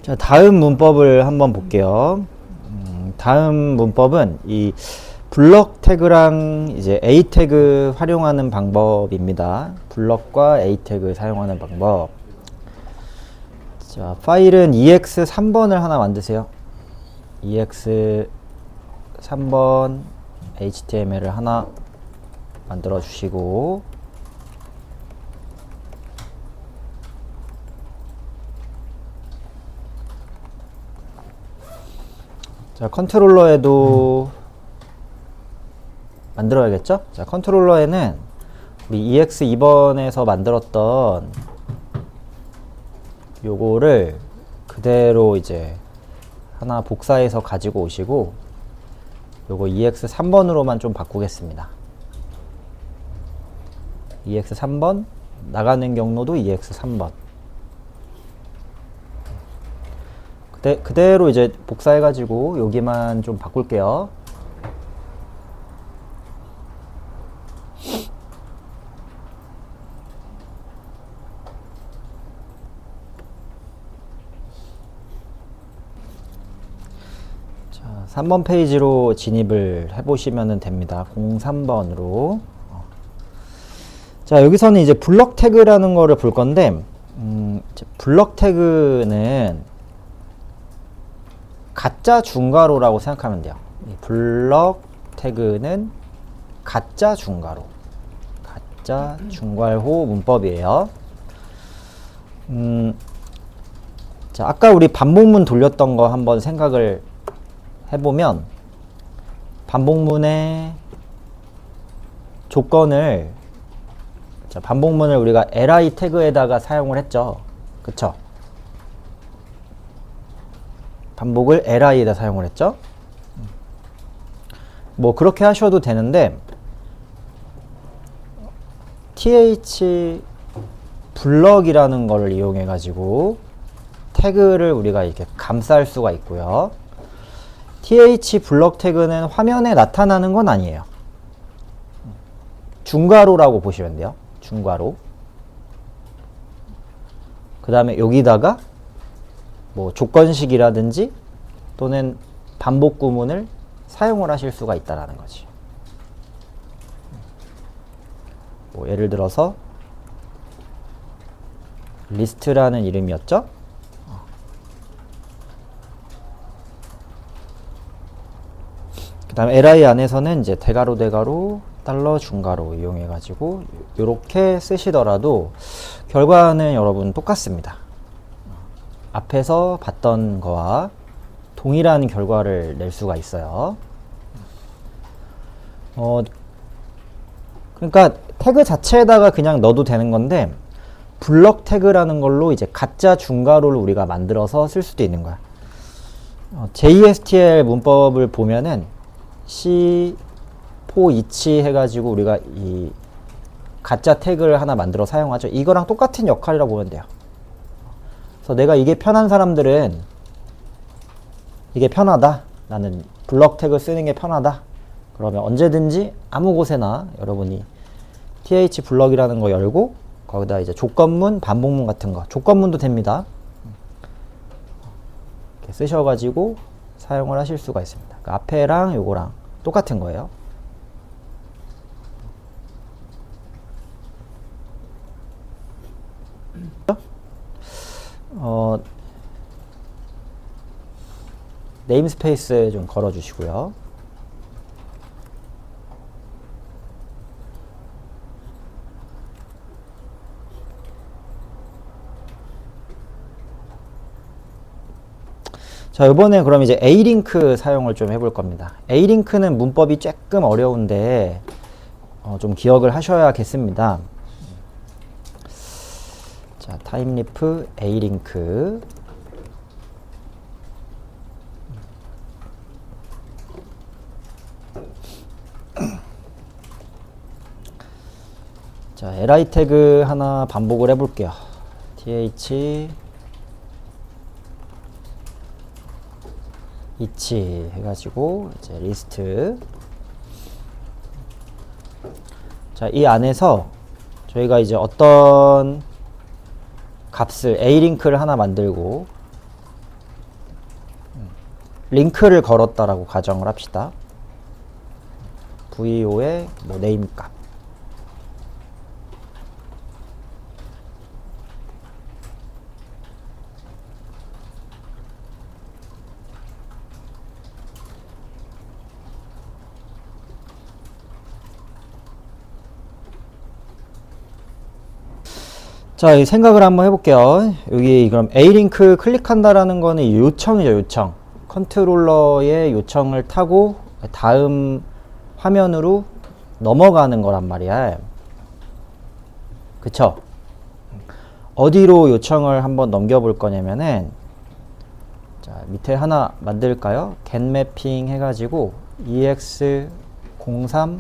자, 다음 문법을 한번 볼게요. 다음 문법은 이 블럭 태그랑 이제 A 태그 활용하는 방법입니다. 블럭과 A 태그 사용하는 방법. 자, 파일은 EX 3번을 하나 만드세요. EX 3번 HTML을 하나 만들어 주시고, 자, 컨트롤러에도 만들어야겠죠? 자, 컨트롤러에는 우리 EX 2번에서 만들었던 요거를 그대로 이제 하나 복사해서 가지고 오시고, 요거 EX 3번으로만 좀 바꾸겠습니다. EX 3번, 나가는 경로도 EX 3번. 그대로 이제 복사해가지고 여기만 좀 바꿀게요. 자, 3번 페이지로 진입을 해보시면 됩니다. 03번으로. 자, 여기서는 이제 블럭 태그라는 거를 볼 건데, 블럭 태그는 가짜 중괄호라고 생각하면 돼요. 블럭 태그는 가짜 중괄호, 가짜 중괄호 문법이에요. 자, 아까 우리 반복문 돌렸던 거 한번 생각을 해보면, 반복문의 조건을, 자, 반복문을 우리가 li 태그에다가 사용을 했죠. 그쵸? 반복을 li에다 사용을 했죠. 뭐 그렇게 하셔도 되는데, th 블럭이라는 걸 이용해 가지고 태그를 우리가 이렇게 감쌀 수가 있고요. th 블럭 태그는 화면에 나타나는 건 아니에요. 중괄호라고 보시면 돼요. 중괄호. 그 다음에 여기다가 뭐 조건식이라든지 또는 반복 구문을 사용을 하실 수가 있다라는 거지. 뭐 예를 들어서 리스트라는 이름이었죠. 그 다음에 li 안에서는 이제 대괄호 대괄호 달러 중괄호 이용해 가지고 이렇게 쓰시더라도 결과는 여러분 똑같습니다. 앞에서 봤던 거와 동일한 결과를 낼 수가 있어요. 그러니까 태그 자체에다가 그냥 넣어도 되는 건데, 블럭 태그라는 걸로 이제 가짜 중괄호를 우리가 만들어서 쓸 수도 있는 거야. JSTL 문법을 보면은 C for each 해가지고 우리가 이 가짜 태그를 하나 만들어 사용하죠. 이거랑 똑같은 역할이라고 보면 돼요. 그래서 내가 이게 편한 사람들은 이게 편하다, 나는 블럭 태그 쓰는 게 편하다, 그러면 언제든지 아무 곳에나 여러분이 th 블럭이라는 거 열고 거기다 이제 조건문, 반복문 같은 거, 조건문도 됩니다. 이렇게 쓰셔가지고 사용을 하실 수가 있습니다. 그 앞에랑 요거랑 똑같은 거예요. 네임스페이스 좀 걸어 주시고요. 자, 이번에 그럼 이제 A링크 사용을 좀 해볼 겁니다. A링크는 문법이 조금 어려운데 좀 기억을 하셔야겠습니다. 자, 타임리프 A링크. 자, li 태그 하나 반복을 해볼게요. th each 해가지고 이제 리스트. 자, 이 안에서 저희가 이제 어떤 값을 A링크를 하나 만들고 링크를 걸었다라고 가정을 합시다. VO의 뭐 네임 값. 자, 이 생각을 한번 해볼게요. 여기 그럼 A링크 클릭한다라는 거는 요청이죠, 요청. 컨트롤러의 요청을 타고 다음 화면으로 넘어가는 거란 말이야. 그쵸? 어디로 요청을 한번 넘겨볼 거냐면은, 자, 밑에 하나 만들까요? get mapping 해가지고 ex03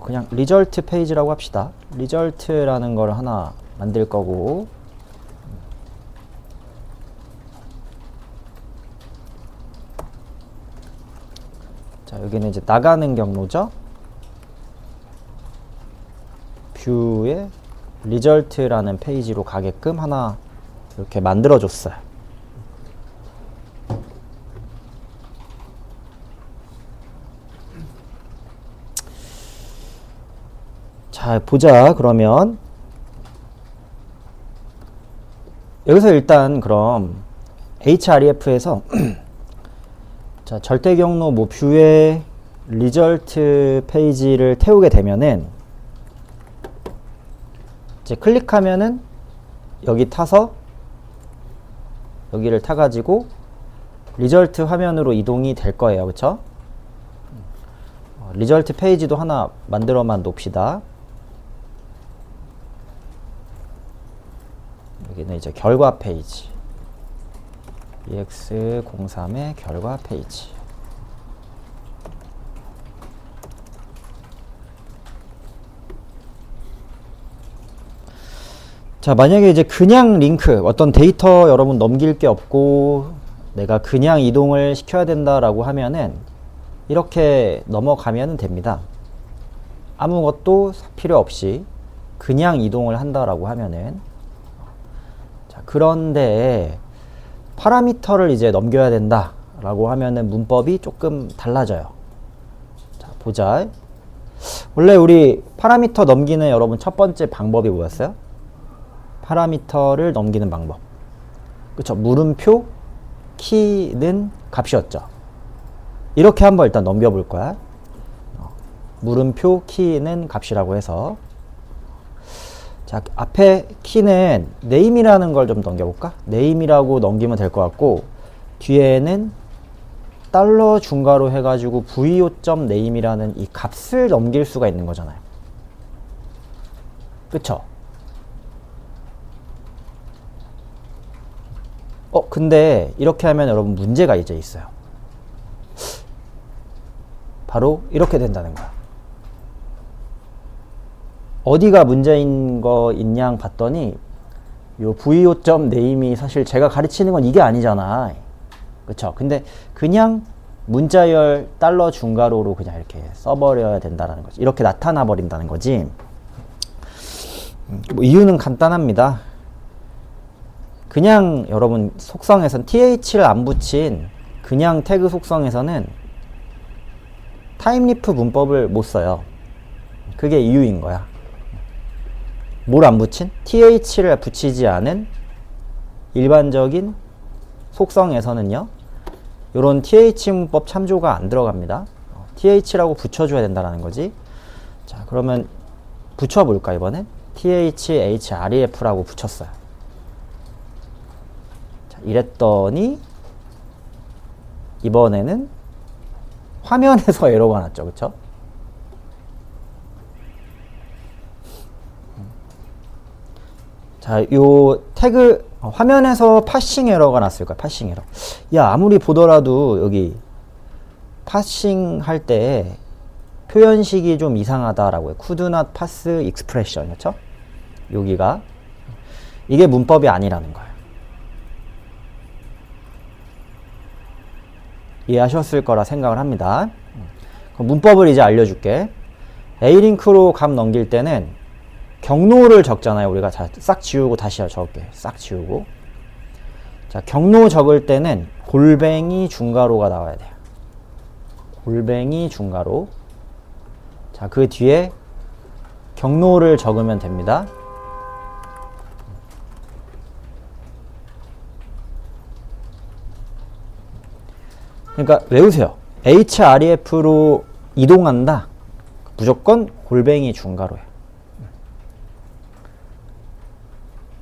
그냥 리절트 페이지라고 합시다. 리절트라는 걸 하나 만들 거고, 자, 여기는 이제 나가는 경로죠. 뷰에 리절트라는 페이지로 가게끔 하나 이렇게 만들어 줬어요. 자, 보자. 그러면 여기서 일단 그럼 href에서 자, 절대 경로 뭐 뷰에 리절트 페이지를 태우게 되면은 이제 클릭하면은 여기 타서 여기를 타가지고 리절트 화면으로 이동이 될 거예요. 그쵸? 리절트 페이지도 하나 만들어만 놓읍시다. 여기는 이제 결과 페이지. ex03의 결과 페이지. 자, 만약에 이제 그냥 링크, 어떤 데이터 여러분 넘길 게 없고 내가 그냥 이동을 시켜야 된다라고 하면은 이렇게 넘어가면 됩니다. 아무것도 필요 없이 그냥 이동을 한다라고 하면은, 자, 그런데 파라미터를 이제 넘겨야 된다라고 하면은 문법이 조금 달라져요. 자, 보자. 원래 우리 파라미터 넘기는 여러분 첫 번째 방법이 뭐였어요? 파라미터를 넘기는 방법. 그쵸? 물음표 키는 값이었죠. 이렇게 한번 일단 넘겨볼 거야. 물음표 키는 값이라고 해서, 자, 앞에 키는 name이라는 걸 좀 넘겨볼까? name이라고 넘기면 될 것 같고, 뒤에는 달러 중괄호 해가지고 vo.name이라는 이 값을 넘길 수가 있는 거잖아요. 그쵸? 근데 이렇게 하면 여러분 문제가 이제 있어요. 바로 이렇게 된다는 거야. 어디가 문제인 거 있냐 봤더니 요 vo.name이 사실 제가 가르치는 건 이게 아니잖아. 그쵸? 근데 그냥 문자열 달러 중괄호로 그냥 이렇게 써버려야 된다는 거지. 이렇게 나타나 버린다는 거지. 뭐 이유는 간단합니다. 그냥 여러분 속성에선 th를 안 붙인 그냥 태그 속성에서는 타임리프 문법을 못 써요. 그게 이유인 거야. 뭘 안 붙인? th를 붙이지 않은 일반적인 속성에서는요, 요런 th 문법 참조가 안 들어갑니다. th라고 붙여줘야 된다는 거지. 자, 그러면 붙여볼까, 이번엔? href라고 붙였어요. 자, 이랬더니 이번에는 화면에서 에러가 났죠. 그쵸? 자, 요 태그 화면에서 파싱 에러가 났을 거야. 파싱 에러. 야, 아무리 보더라도 여기 파싱 할 때 표현식이 좀 이상하다라고 해. could not pass expression. 그렇죠? 여기가 이게 문법이 아니라는 거예요. 이해하셨을 거라 생각을 합니다. 그럼 문법을 이제 알려줄게. A링크로 값 넘길 때는 경로를 적잖아요. 우리가 싹 지우고 다시 적을게. 싹 지우고 자, 경로 적을 때는 골뱅이 중괄호가 나와야 돼요. 골뱅이 중괄호. 자, 그 뒤에 경로를 적으면 됩니다. 그러니까 외우세요. href로 이동한다. 무조건 골뱅이 중괄호예요.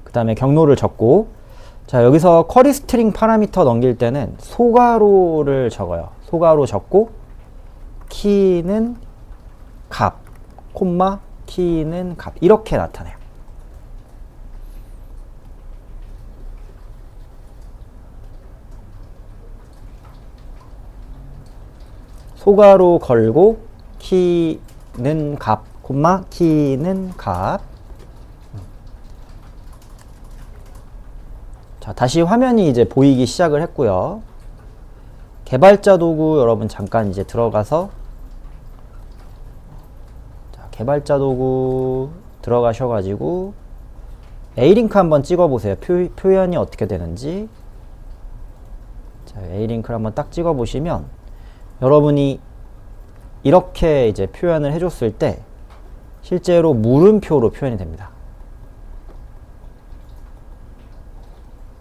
그 다음에 경로를 적고, 자, 여기서 쿼리 스트링 파라미터 넘길 때는 소괄호를 적어요. 소괄호 적고, 키는 값, 콤마, 키는 값. 이렇게 나타내요. 소괄호 걸고, 키는 값, 콤마, 키는 값. 자, 다시 화면이 이제 보이기 시작을 했고요. 개발자 도구 여러분 잠깐 이제 들어가서, 자, 개발자 도구 들어가셔가지고 A링크 한번 찍어보세요. 표현이 어떻게 되는지. 자, A링크를 한번 딱 찍어보시면 여러분이 이렇게 이제 표현을 해줬을 때 실제로 물음표로 표현이 됩니다.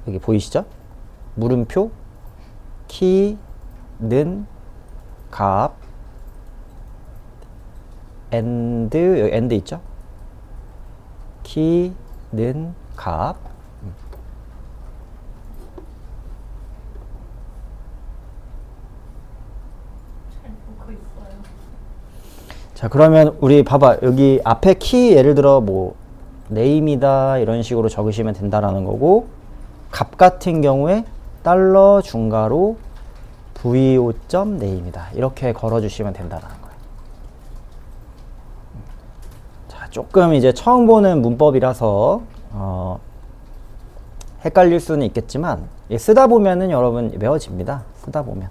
여기 보이시죠? 물음표, 키는 값, and, 여기 and 있죠? 키는 값. 자, 그러면 우리 봐봐. 여기 앞에 키 예를 들어 뭐 name이다 이런 식으로 적으시면 된다라는 거고, 값 같은 경우에 달러 중괄호 vo.name이다 이렇게 걸어주시면 된다라는 거예요. 자, 조금 이제 처음 보는 문법이라서 헷갈릴 수는 있겠지만 쓰다 보면은 여러분 외워집니다. 쓰다 보면.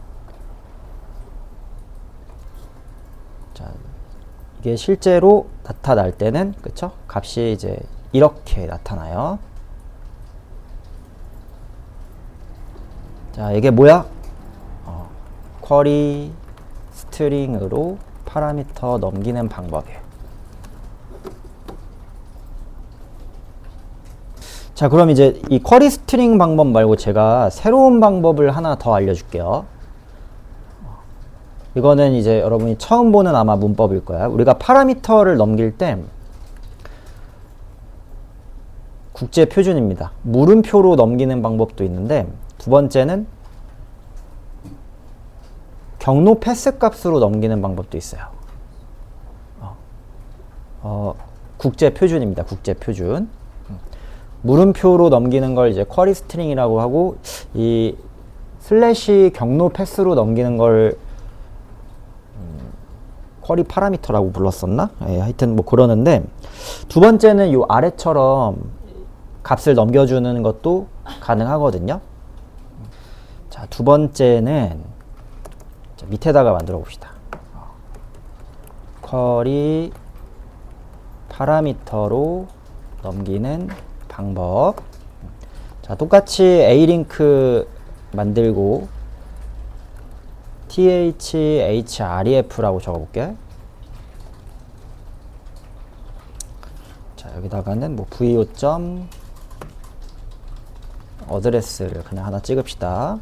자, 이게 실제로 나타날 때는, 그쵸? 값이 이제 이렇게 나타나요. 자, 이게 뭐야? 쿼리 스트링으로 파라미터 넘기는 방법이에요. 자, 그럼 이제 이 쿼리 스트링 방법 말고 제가 새로운 방법을 하나 더 알려줄게요. 이거는 이제 여러분이 처음 보는 아마 문법일 거야. 우리가 파라미터를 넘길 때 국제 표준입니다. 물음표로 넘기는 방법도 있는데, 두 번째는 경로 패스 값으로 넘기는 방법도 있어요. 국제 표준입니다. 국제 표준. 물음표로 넘기는 걸 이제 쿼리 스트링이라고 하고, 이 슬래시 경로 패스로 넘기는 걸 쿼리 파라미터라고 불렀었나? 예, 하여튼 뭐 그러는데, 두 번째는 요 아래처럼 값을 넘겨주는 것도 가능하거든요. 자, 두 번째는 자, 밑에다가 만들어 봅시다. 쿼리 파라미터로 넘기는 방법. 자, 똑같이 A링크 만들고 thref라고 적어볼게. 자, 여기다가는 뭐 vo. 어드레스를 그냥 하나 찍읍시다.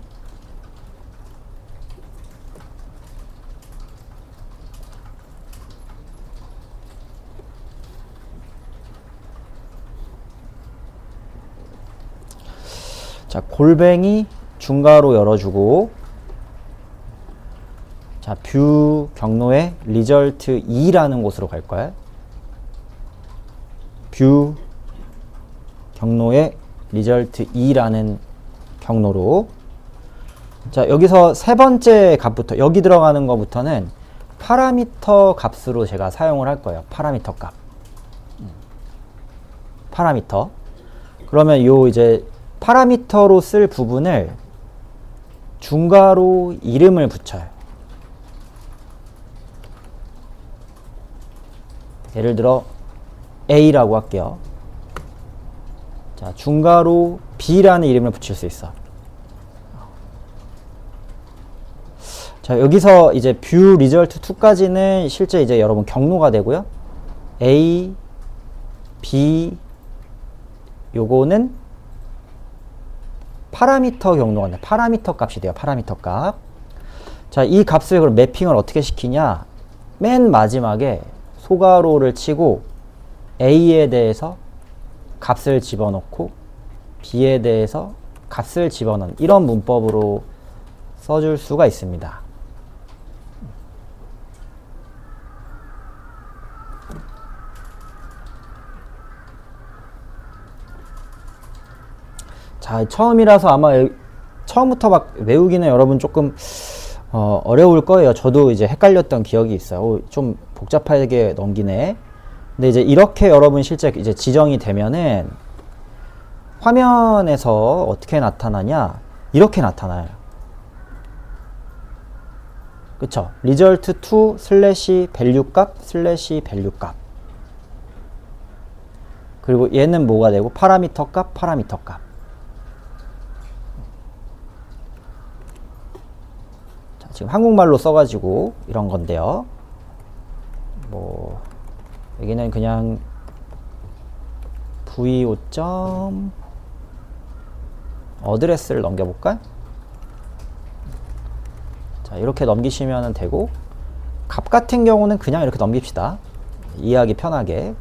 자, 골뱅이 중괄호 열어주고, 자, 뷰 경로에 result 2라는 곳으로 갈 거야. 뷰 경로에 result 2라는 경로로. 자, 여기서 세 번째 값부터, 여기 들어가는 것부터는 파라미터 값으로 제가 사용을 할 거예요. 파라미터 값. 파라미터. 그러면 요 이제 파라미터로 쓸 부분을 중괄호 이름을 붙여요. 예를 들어 A라고 할게요. 자, 중괄호 B라는 이름을 붙일 수 있어. 자, 여기서 이제 뷰 리절트 2까지는 실제 이제 여러분 경로가 되고요. A, B, 요거는 파라미터 경로가 돼요. 파라미터 값이 돼요. 파라미터 값. 자, 이 값을 그럼 매핑을 어떻게 시키냐? 맨 마지막에 소괄호를 치고 A에 대해서 값을 집어넣고 B에 대해서 값을 집어넣는 이런 문법으로 써줄 수가 있습니다. 자, 처음이라서 아마 처음부터 막 외우기는 여러분 조금 어려울 거예요. 저도 이제 헷갈렸던 기억이 있어요. 좀 복잡하게 넘기네. 근데 이제 이렇게 여러분 실제 이제 지정이 되면은 화면에서 어떻게 나타나냐? 이렇게 나타나요. 그쵸? result to 슬래시 밸류 값 슬래시 밸류 값. 그리고 얘는 뭐가 되고 파라미터 값 파라미터 값. 자, 지금 한국말로 써가지고 이런 건데요. 뭐 여기는 그냥 vo. 어드레스를 넘겨볼까? 자, 이렇게 넘기시면 되고, 값 같은 경우는 그냥 이렇게 넘깁시다. 이해하기 편하게.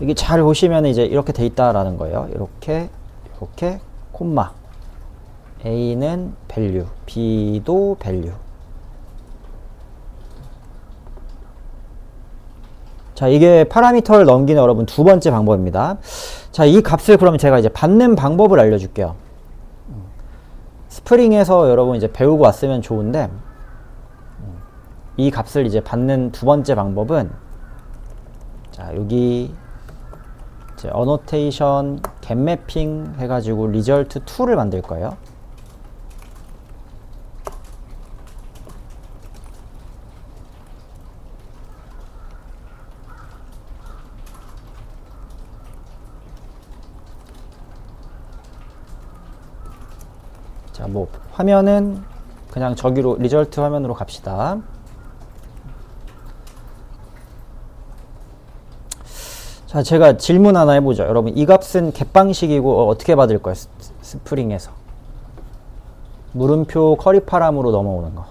여기 잘 보시면 이제 이렇게 돼 있다라는 거예요. 이렇게, 이렇게, 콤마. A는 value, B도 value. 자, 이게 파라미터를 넘기는 여러분 두 번째 방법입니다. 자, 이 값을 그러면 제가 이제 받는 방법을 알려줄게요. 스프링에서 여러분 이제 배우고 왔으면 좋은데, 이 값을 이제 받는 두 번째 방법은, 자, 여기 이제 annotation getMapping 해가지고 result 2를 만들 거예요. 자, 뭐 화면은 그냥 저기로 리절트 화면으로 갑시다. 자, 제가 질문 하나 해보죠. 여러분, 이 값은 겟방식이고 어떻게 받을 거예요? 스프링에서 물음표 커리 파람으로 넘어오는 거.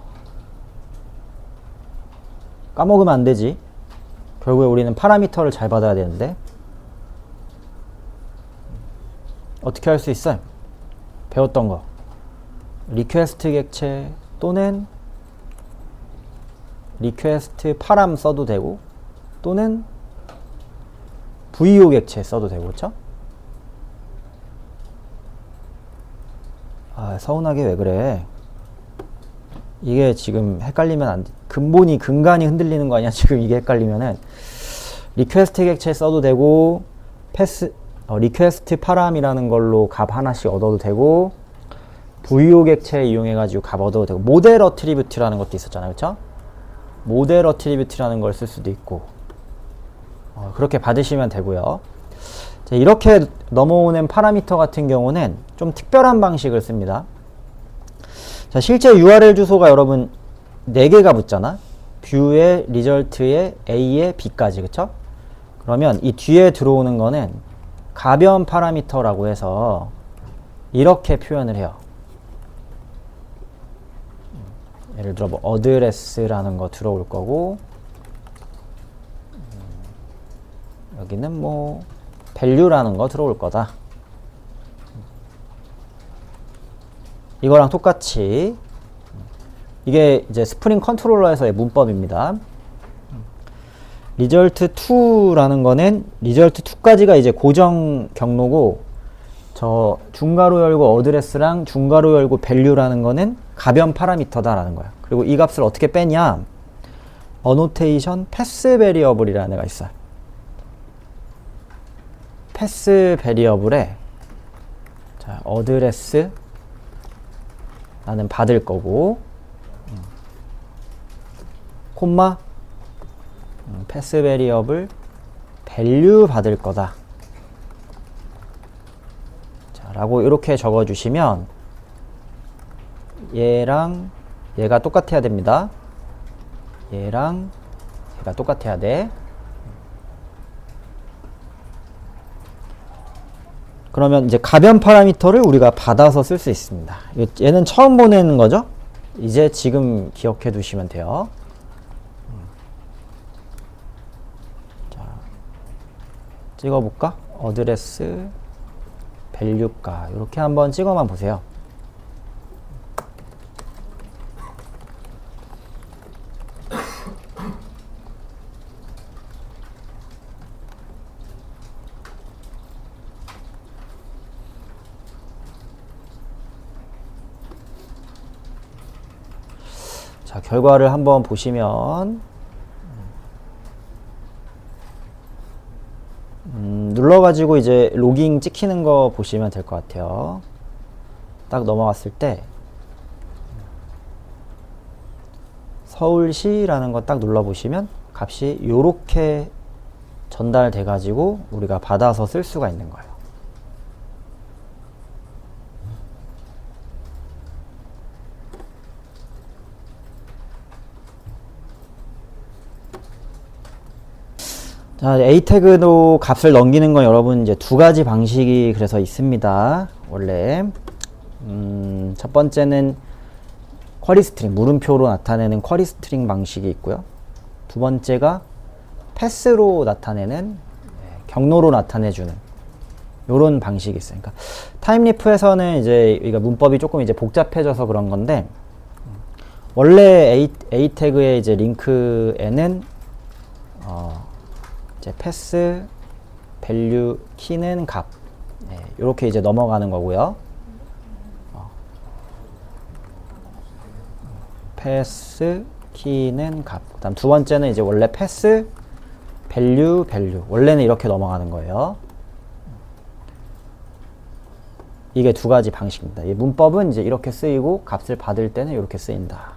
까먹으면 안 되지. 결국에 우리는 파라미터를 잘 받아야 되는데 어떻게 할 수 있어요? 배웠던 거. 리퀘스트 객체 또는 리퀘스트 파람 써도 되고 또는 VO 객체 써도 되고, 그쵸? 아, 서운하게 왜 그래? 이게 지금 헷갈리면 안 돼. 근본이 근간이 흔들리는 거 아니야? 지금 이게 헷갈리면은 리퀘스트 객체 써도 되고 리퀘스트 파람이라는 걸로 값 하나씩 얻어도 되고 VO 객체 이용해가지고 값 얻어도 되고 모델 어트리뷰트라는 것도 있었잖아요. 그쵸? 모델 어트리뷰트라는 걸 쓸 수도 있고 그렇게 받으시면 되고요. 자, 이렇게 넘어오는 파라미터 같은 경우는 좀 특별한 방식을 씁니다. 자, 실제 URL 주소가 여러분 4개가 붙잖아. 뷰에 리절트에 A에 B까지. 그쵸? 그러면 이 뒤에 들어오는 거는 가변 파라미터라고 해서 이렇게 표현을 해요. 예를 들어 뭐 어드레스라는 거 들어올 거고 여기는 뭐 value라는 거 들어올 거다. 이거랑 똑같이 이게 이제 스프링 컨트롤러에서의 문법입니다. result 2라는 거는 result 2까지가 이제 고정 경로고 저 중괄호 열고 어드레스랑 중괄호 열고 value라는 거는 가변 파라미터다라는 거야. 그리고 이 값을 어떻게 빼냐? annotation pass variable이라는 애가 있어요. 패스 베리어블에 자, 어드레스 나는 받을 거고 콤마 패스 베리어블 밸류 받을 거다. 자, 라고 이렇게 적어 주시면 얘랑 얘가 똑같아야 됩니다. 얘랑 얘가 똑같아야 돼. 그러면 이제 가변 파라미터를 우리가 받아서 쓸 수 있습니다. 얘는 처음 보내는 거죠? 이제 지금 기억해 두시면 돼요. 자, 찍어볼까? 어드레스, 밸류가 이렇게 한번 찍어만 보세요. 자, 결과를 한번 보시면 눌러가지고 이제 로깅 찍히는 거 보시면 될 것 같아요. 딱 넘어갔을 때 서울시라는 거 딱 눌러보시면 값이 요렇게 전달돼 가지고 우리가 받아서 쓸 수가 있는 거예요. 자, A 태그로 값을 넘기는 건 여러분 이제 두 가지 방식이 그래서 있습니다. 원래 첫 번째는 쿼리 스트링, 물음표로 나타내는 쿼리 스트링 방식이 있고요. 두 번째가 패스로 나타내는 경로로 나타내주는 요런 방식이 있어요. 그러니까 타임리프에서는 이제 이거 문법이 조금 이제 복잡해져서 그런 건데 원래 A 태그의 이제 링크에는 이제 패스, 밸류, 키는 값 이렇게 이제 넘어가는 거고요. 패스, 키는 값. 그다음 두 번째는 이제 원래 패스, 밸류, 원래는 이렇게 넘어가는 거예요. 이게 두 가지 방식입니다. 이 문법은 이제 이렇게 쓰이고 값을 받을 때는 이렇게 쓰인다.